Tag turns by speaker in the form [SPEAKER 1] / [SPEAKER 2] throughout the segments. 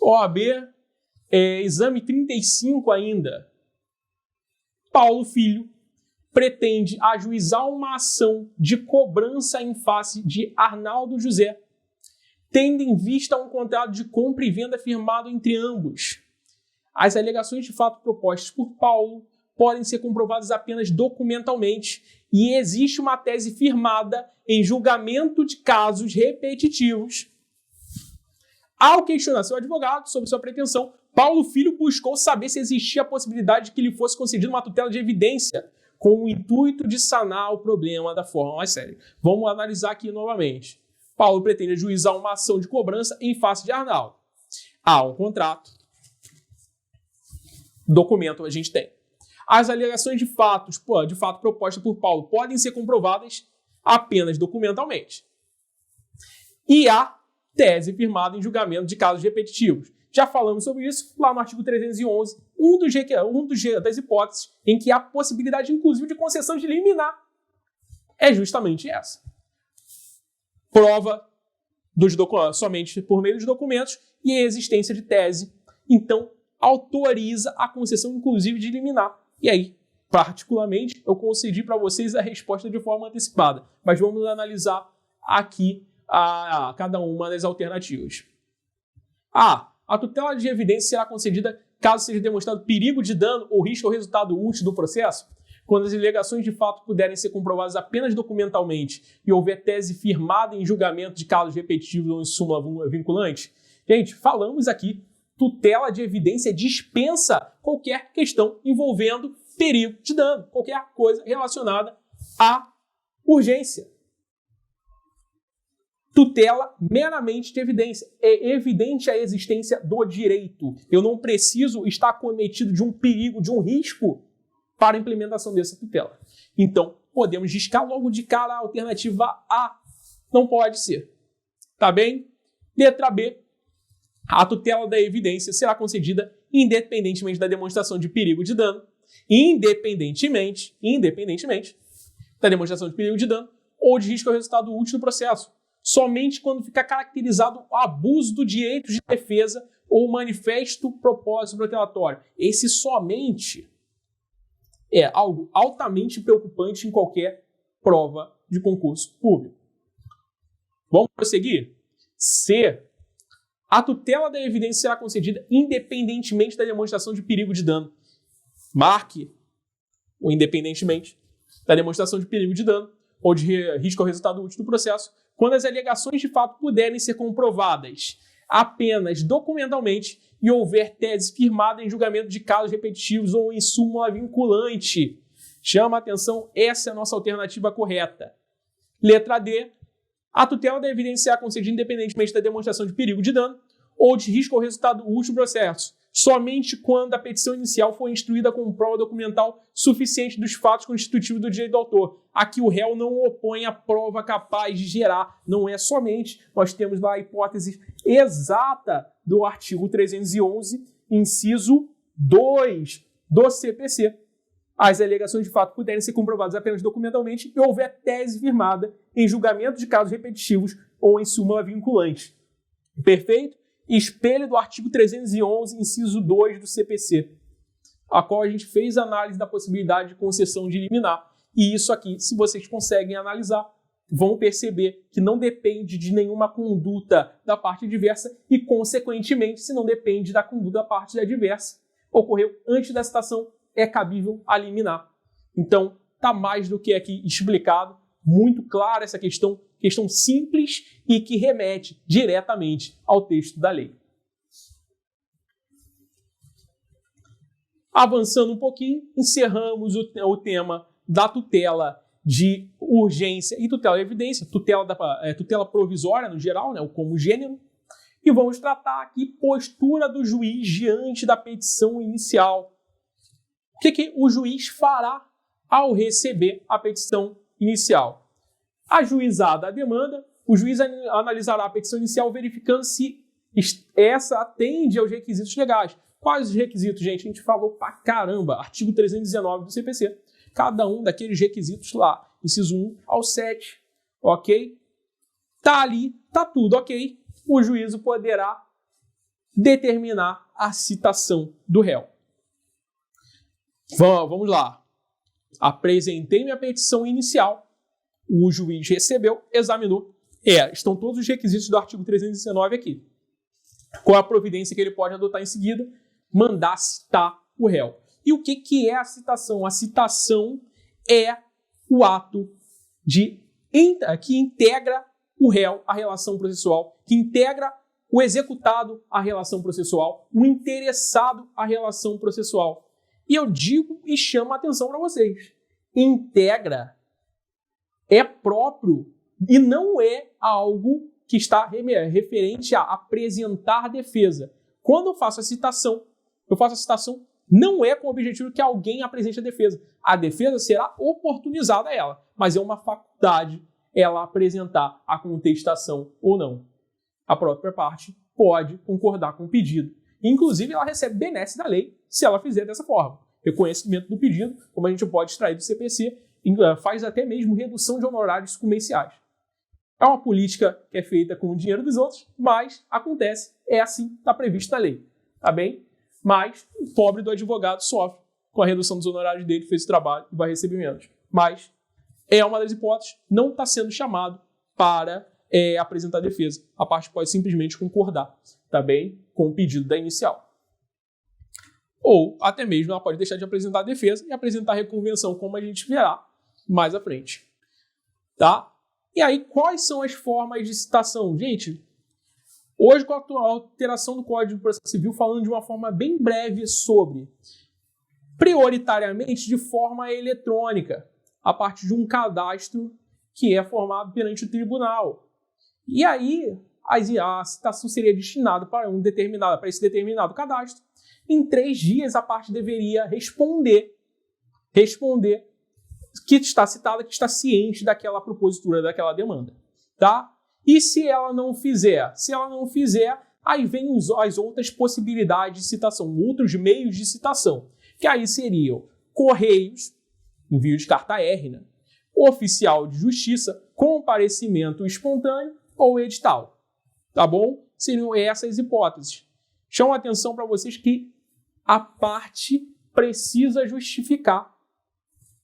[SPEAKER 1] OAB, exame 35 ainda. Paulo Filho pretende ajuizar uma ação de cobrança em face de Arnaldo José, tendo em vista um contrato de compra e venda firmado entre ambos. As alegações de fato propostas por Paulo podem ser comprovadas apenas documentalmente e existe uma tese firmada em julgamento de casos repetitivos. Ao questionar seu advogado sobre sua pretensão, Paulo Filho buscou saber se existia a possibilidade de que lhe fosse concedida uma tutela de evidência com o intuito de sanar o problema da forma mais séria. Vamos analisar aqui novamente. Paulo pretende ajuizar uma ação de cobrança em face de Arnaldo. Há um contrato. Documento a gente tem. As alegações de fato propostas por Paulo podem ser comprovadas apenas documentalmente. E há tese firmada em julgamento de casos repetitivos. Já falamos sobre isso lá no artigo 311, das hipóteses em que há possibilidade, inclusive, de concessão de liminar. É justamente essa. Prova somente por meio dos documentos e a existência de tese. Então, autoriza a concessão, inclusive, de liminar. E aí, particularmente, eu concedi para vocês a resposta de forma antecipada. Mas vamos analisar aqui cada uma das alternativas. A tutela de evidência será concedida caso seja demonstrado perigo de dano ou risco ao resultado útil do processo, quando as alegações de fato puderem ser comprovadas apenas documentalmente e houver tese firmada em julgamento de casos repetitivos ou em súmula vinculante. Gente, falamos aqui, tutela de evidência dispensa qualquer questão envolvendo perigo de dano, qualquer coisa relacionada à urgência. Tutela meramente de evidência. É evidente a existência do direito. Eu não preciso estar cometido de um perigo, de um risco para a implementação dessa tutela. Então, podemos discar logo de cara a alternativa A. Não pode ser. Tá bem? Letra B. A tutela da evidência será concedida independentemente da demonstração de perigo de dano, independentemente da demonstração de perigo de dano ou de risco ao resultado útil do processo, somente quando ficar caracterizado o abuso do direito de defesa ou manifesto propósito protelatório. Esse somente é algo altamente preocupante em qualquer prova de concurso público. Vamos prosseguir? C. A tutela da evidência será concedida independentemente da demonstração de perigo de dano. Marque o independentemente da demonstração de perigo de dano ou de risco ao resultado útil do processo, quando as alegações de fato puderem ser comprovadas apenas documentalmente e houver tese firmada em julgamento de casos repetitivos ou em súmula vinculante. Chama a atenção, essa é a nossa alternativa correta. Letra D. A tutela da evidência será concedida independentemente da demonstração de perigo de dano ou de risco ao resultado útil do processo, somente quando a petição inicial for instruída com prova documental suficiente dos fatos constitutivos do direito do autor. Aqui o réu não opõe a prova capaz de gerar, não é somente, nós temos lá a hipótese exata do artigo 311, inciso 2 do CPC. As alegações de fato puderem ser comprovadas apenas documentalmente e houver tese firmada em julgamento de casos repetitivos ou em súmula vinculante. Perfeito? Espelho do artigo 311, inciso 2 do CPC, a qual a gente fez análise da possibilidade de concessão de liminar. E isso aqui, se vocês conseguem analisar, vão perceber que não depende de nenhuma conduta da parte adversa e, consequentemente, se não depende da conduta da parte adversa, ocorreu antes da citação, é cabível a liminar. Então, está mais do que aqui explicado, muito clara essa questão simples e que remete diretamente ao texto da lei. Avançando um pouquinho, encerramos o tema da tutela de urgência e tutela de evidência, tutela provisória no geral, né, como gênero, e vamos tratar aqui postura do juiz diante da petição inicial. O que o juiz fará ao receber a petição inicial? Ajuizada a demanda, o juiz analisará a petição inicial verificando se essa atende aos requisitos legais. Quais os requisitos, gente? A gente falou pra caramba. Artigo 319 do CPC. Cada um daqueles requisitos lá. Inciso 1 ao 7. Ok? Tá ali, tá tudo ok. O juízo poderá determinar a citação do réu. Vamos lá. Apresentei minha petição inicial, o juiz recebeu, examinou. Estão todos os requisitos do artigo 319 aqui. Qual a providência que ele pode adotar em seguida? Mandar citar o réu. E o que é a citação? A citação é o ato que integra o réu à relação processual, que integra o executado à relação processual, o interessado à relação processual. E eu digo e chamo a atenção para vocês. Integra é próprio e não é algo que está referente a apresentar defesa. Quando eu faço a citação não é com o objetivo que alguém apresente a defesa. A defesa será oportunizada a ela, mas é uma faculdade ela apresentar a contestação ou não. A própria parte pode concordar com o pedido. Inclusive, ela recebe benesse da lei se ela fizer dessa forma. Reconhecimento do pedido, como a gente pode extrair do CPC, faz até mesmo redução de honorários comerciais. É uma política que é feita com o dinheiro dos outros, mas acontece, é assim, está previsto na lei. Tá bem? Mas o pobre do advogado sofre com a redução dos honorários dele, fez o trabalho e vai receber menos. Mas é uma das hipóteses, não está sendo chamado para apresentar defesa. A parte pode simplesmente concordar, tá bem, com o pedido da inicial. Ou até mesmo ela pode deixar de apresentar a defesa e apresentar a reconvenção, como a gente verá mais à frente. Tá? E aí, quais são as formas de citação? Gente, hoje com a alteração do Código de Processo Civil, falando de uma forma bem breve sobre, prioritariamente de forma eletrônica, a partir de um cadastro que é formado perante o tribunal. E aí, a citação seria destinada para esse determinado cadastro. Em 3 dias, a parte deveria responder que está citada, que está ciente daquela propositura, daquela demanda. Tá? E se ela não fizer? Aí vem as outras possibilidades de citação, outros meios de citação, que aí seriam correios, envio de carta R, né? Oficial de justiça, comparecimento espontâneo ou edital. Tá bom? Seriam essas hipóteses. Chamo a atenção para vocês que a parte precisa justificar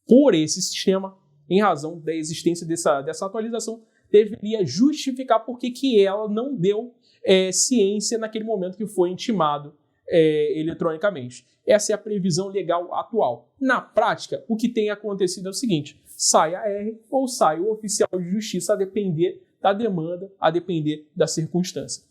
[SPEAKER 1] por esse sistema, em razão da existência dessa atualização, deveria justificar por que ela não deu ciência naquele momento que foi intimado eletronicamente. Essa é a previsão legal atual. Na prática, o que tem acontecido é o seguinte: sai a R ou sai o oficial de justiça, a depender da demanda, a depender da circunstância.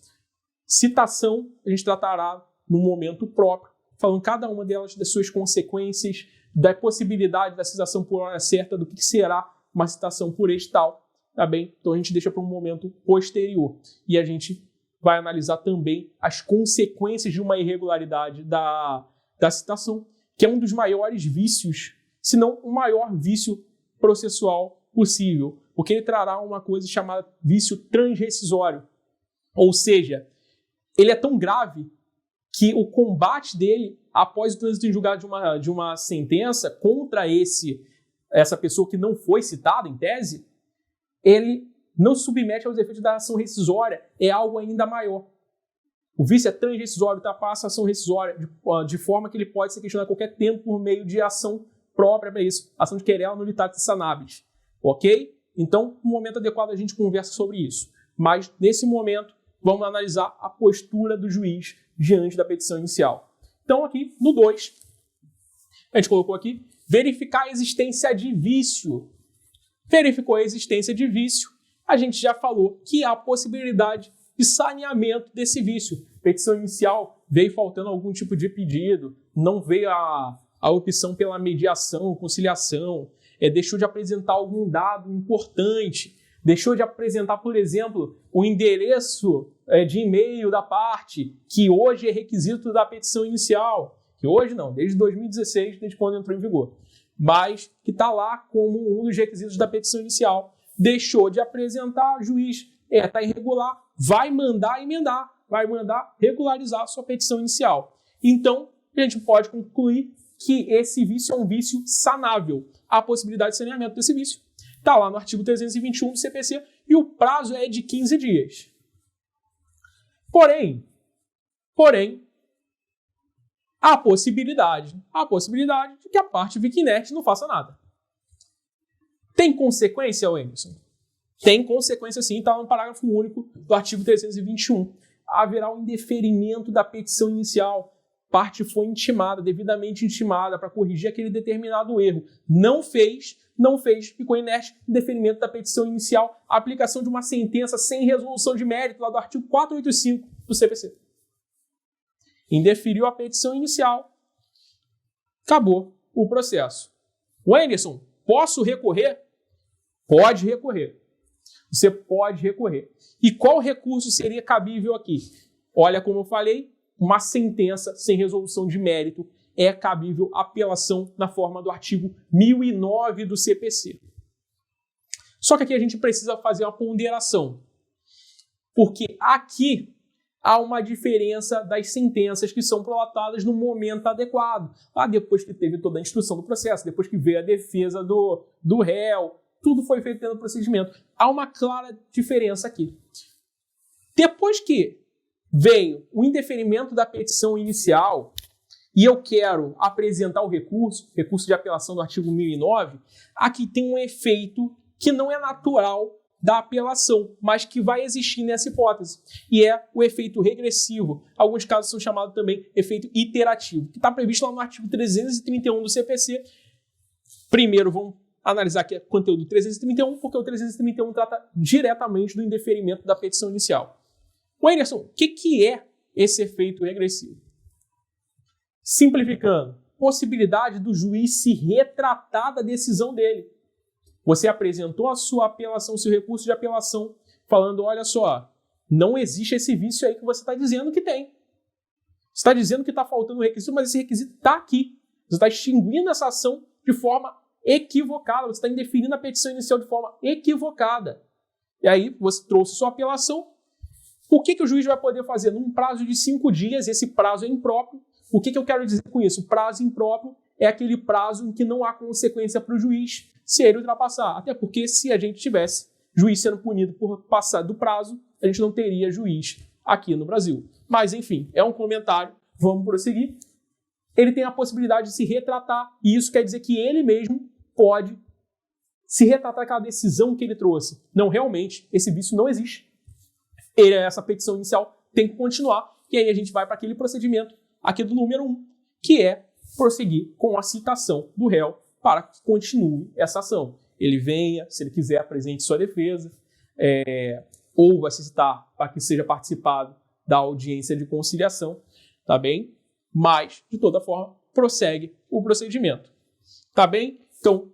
[SPEAKER 1] Citação, a gente tratará no momento próprio, falando cada uma delas das suas consequências, da possibilidade da citação por hora certa, do que será uma citação por edital, tá bem? Então a gente deixa para um momento posterior. E a gente vai analisar também as consequências de uma irregularidade da citação, que é um dos maiores vícios, se não o maior vício processual possível, porque ele trará uma coisa chamada vício transrescisório. Ou seja, ele é tão grave que o combate dele, após o trânsito em julgado de uma sentença contra essa pessoa que não foi citada, em tese, ele não se submete aos efeitos da ação rescisória, é algo ainda maior. O vício é transrescisório, ultrapassa a ação rescisória, de forma que ele pode ser questionado a qualquer tempo por meio de ação própria para isso, ação de querela nullitatis sanabis. Ok? Então, no momento adequado a gente conversa sobre isso. Mas, nesse momento, vamos analisar a postura do juiz diante da petição inicial. Então, aqui no 2, a gente colocou aqui, verificar a existência de vício. Verificou a existência de vício, a gente já falou que há a possibilidade de saneamento desse vício. Petição inicial, veio faltando algum tipo de pedido, não veio a opção pela mediação, conciliação, deixou de apresentar algum dado importante, deixou de apresentar, por exemplo, o endereço de e-mail da parte, que hoje é requisito da petição inicial, que hoje não, desde 2016, desde quando entrou em vigor, mas que está lá como um dos requisitos da petição inicial. Deixou de apresentar, o juiz está irregular, vai mandar emendar, vai mandar regularizar a sua petição inicial. Então, a gente pode concluir que esse vício é um vício sanável. Há a possibilidade de saneamento desse vício. Está lá no artigo 321 do CPC e o prazo é de 15 dias. Porém, Porém, há a possibilidade de que a parte vicinete não faça nada. Tem consequência, Emerson? Tem consequência sim, está no parágrafo único do artigo 321. Haverá um indeferimento da petição inicial. Parte foi intimada, devidamente intimada, para corrigir aquele determinado erro. Não fez, ficou inerte, indeferimento da petição inicial, a aplicação de uma sentença sem resolução de mérito, lá do artigo 485 do CPC. Indeferiu a petição inicial, acabou o processo. Wenderson, posso recorrer? Pode recorrer. Você pode recorrer. E qual recurso seria cabível aqui? Olha, como eu falei, uma sentença sem resolução de mérito é cabível apelação na forma do artigo 1009 do CPC. Só que aqui a gente precisa fazer uma ponderação, porque aqui há uma diferença das sentenças que são prolatadas no momento adequado. Depois que teve toda a instrução do processo, depois que veio a defesa do réu, tudo foi feito dentro do procedimento. Há uma clara diferença aqui. Depois que veio o indeferimento da petição inicial e eu quero apresentar o recurso de apelação do artigo 1009, aqui tem um efeito que não é natural da apelação, mas que vai existir nessa hipótese, e é o efeito regressivo. Alguns casos são chamados também efeito iterativo, que está previsto lá no artigo 331 do CPC. Primeiro, vamos analisar aqui o conteúdo do 331, porque o 331 trata diretamente do indeferimento da petição inicial. Wenderson, o que é esse efeito regressivo? Simplificando, possibilidade do juiz se retratar da decisão dele. Você apresentou a sua apelação, seu recurso de apelação, falando, olha só, não existe esse vício aí que você está dizendo que tem. Você está dizendo que está faltando um requisito, mas esse requisito está aqui. Você está extinguindo essa ação de forma equivocada, você está indeferindo a petição inicial de forma equivocada. E aí você trouxe sua apelação. O que o juiz vai poder fazer? Num prazo de 5 dias, esse prazo é impróprio. O que eu quero dizer com isso? O prazo impróprio é aquele prazo em que não há consequência para o juiz se ele ultrapassar. Até porque se a gente tivesse juiz sendo punido por passar do prazo, a gente não teria juiz aqui no Brasil. Mas, enfim, é um comentário. Vamos prosseguir. Ele tem a possibilidade de se retratar, e isso quer dizer que ele mesmo pode se retratar daquela decisão que ele trouxe. Não, realmente, esse vício não existe. Essa petição inicial tem que continuar, e aí a gente vai para aquele procedimento aqui do número 1, que é prosseguir com a citação do réu para que continue essa ação. Ele venha, se ele quiser, apresente sua defesa, ou vai se citar para que seja participado da audiência de conciliação, tá bem? Mas, de toda forma, prossegue o procedimento, tá bem? Então,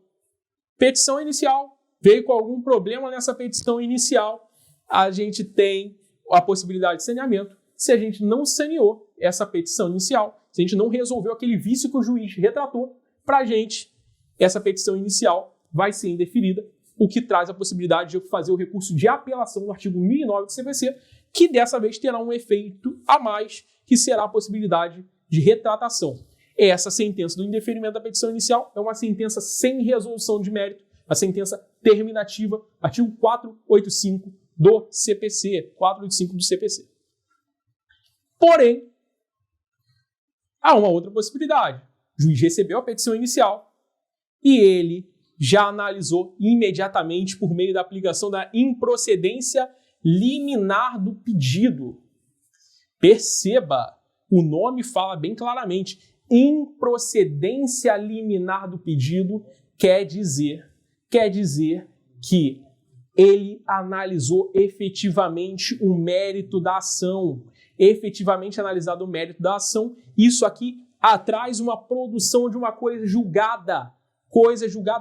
[SPEAKER 1] petição inicial, veio com algum problema nessa petição inicial, a gente tem a possibilidade de saneamento. Se a gente não saneou essa petição inicial, se a gente não resolveu aquele vício que o juiz retratou, para a gente, essa petição inicial vai ser indeferida, o que traz a possibilidade de eu fazer o recurso de apelação no artigo 1009 do CPC, que dessa vez terá um efeito a mais, que será a possibilidade de retratação. Essa sentença do indeferimento da petição inicial é uma sentença sem resolução de mérito, a sentença terminativa, artigo 485 do CPC, 485 do CPC. Porém, há uma outra possibilidade. O juiz recebeu a petição inicial e ele já analisou imediatamente por meio da aplicação da improcedência liminar do pedido. Perceba, o nome fala bem claramente. Improcedência liminar do pedido quer dizer que ele analisou efetivamente o mérito da ação. Efetivamente analisado o mérito da ação, isso aqui traz uma produção de uma coisa julgada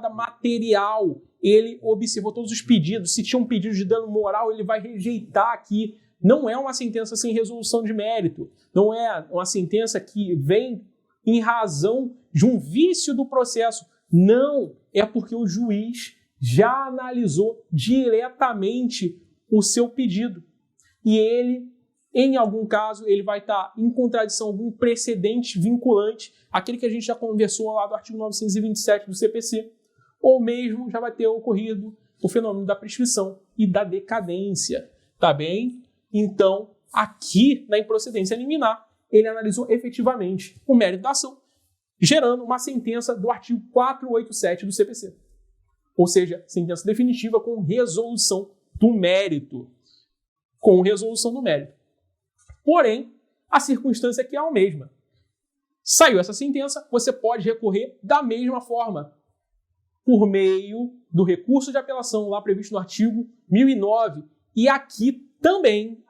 [SPEAKER 1] material. Ele observou todos os pedidos. Se tinha um pedido de dano moral, ele vai rejeitar aqui. Não é uma sentença sem resolução de mérito. Não é uma sentença que vem em razão de um vício do processo. Não, é porque o juiz já analisou diretamente o seu pedido. E ele, em algum caso, ele vai estar em contradição, algum precedente vinculante, aquele que a gente já conversou lá do artigo 927 do CPC, ou mesmo já vai ter ocorrido o fenômeno da prescrição e da decadência, tá bem? Então, aqui na improcedência liminar, ele analisou efetivamente o mérito da ação, gerando uma sentença do artigo 487 do CPC. Ou seja, sentença definitiva com resolução do mérito. Com resolução do mérito. Porém, a circunstância aqui é a mesma. Saiu essa sentença, você pode recorrer da mesma forma, por meio do recurso de apelação lá previsto no artigo 1009. E aqui também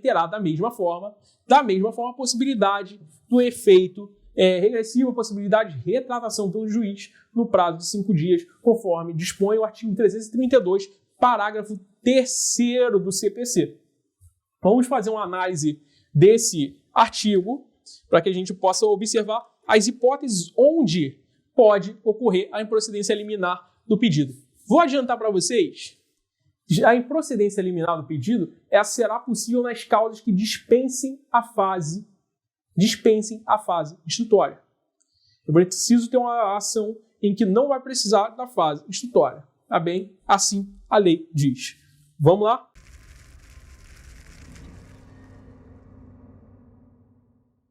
[SPEAKER 1] terá da mesma forma a possibilidade do efeito regressivo, a possibilidade de retratação pelo juiz no prazo de 5 dias, conforme dispõe o artigo 332, parágrafo 3º do CPC. Vamos fazer uma análise desse artigo para que a gente possa observar as hipóteses onde pode ocorrer a improcedência liminar do pedido. Vou adiantar para vocês, a improcedência liminar do pedido será possível nas causas que dispensem a fase instrutória. Eu preciso ter uma ação em que não vai precisar da fase instrutória. Tá bem? Assim a lei diz. Vamos lá?